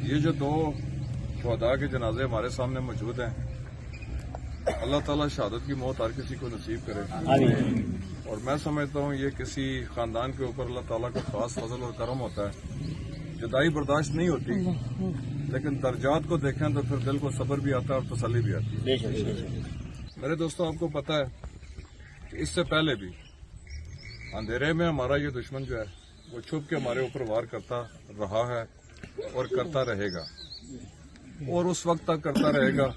یہ جو دو شہداء کے جنازے ہمارے سامنے موجود ہیں، اللہ تعالیٰ شہادت کی موت ہر کسی کو نصیب کرے، اور میں سمجھتا ہوں یہ کسی خاندان کے اوپر اللہ تعالیٰ کا خاص فضل اور کرم ہوتا ہے۔ جدائی برداشت نہیں ہوتی، لیکن درجات کو دیکھیں تو پھر دل کو صبر بھی آتا ہے اور تسلی بھی آتی ہے۔ میرے دوستوں، آپ کو پتا ہے کہ اس سے پہلے بھی اندھیرے میں ہمارا یہ دشمن جو ہے وہ چھپ کے ہمارے اوپر وار کرتا رہا ہے اور کرتا رہے گا، اور اس وقت تک کرتا رہے گا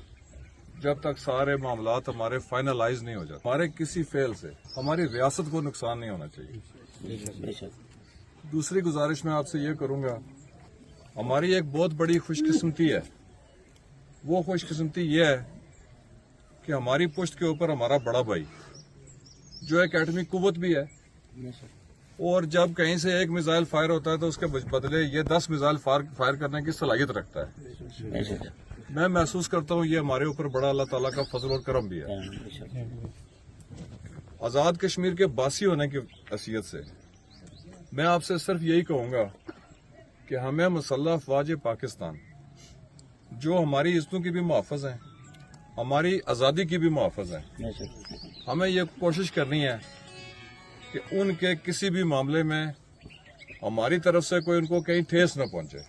جب تک سارے معاملات ہمارے فائنلائز نہیں ہو جاتے۔ ہمارے کسی فعل سے ہماری ریاست کو نقصان نہیں ہونا چاہیے۔ دوسری گزارش میں آپ سے یہ کروں گا، ہماری ایک بہت بڑی خوش قسمتی ہے، وہ خوش قسمتی یہ ہے کہ ہماری پشت کے اوپر ہمارا بڑا بھائی جو ایک ایٹمی قوت بھی ہے، اور جب کہیں سے ایک میزائل فائر ہوتا ہے تو اس کے بدلے یہ 10 میزائل فائر کرنے کی صلاحیت رکھتا ہے۔ میں محسوس کرتا ہوں یہ ہمارے اوپر بڑا اللہ تعالیٰ کا فضل اور کرم بھی ہے۔ آزاد کشمیر کے باسی ہونے کی حیثیت سے میں آپ سے صرف یہی کہوں گا کہ ہمیں مسلح افواج پاکستان جو ہماری عزتوں کی بھی محافظ ہیں، ہماری آزادی کی بھی محافظ ہیں، ہمیں یہ کوشش کرنی ہے کہ ان کے کسی بھی معاملے میں ہماری طرف سے کوئی ان کو کہیں ٹھیس نہ پہنچے۔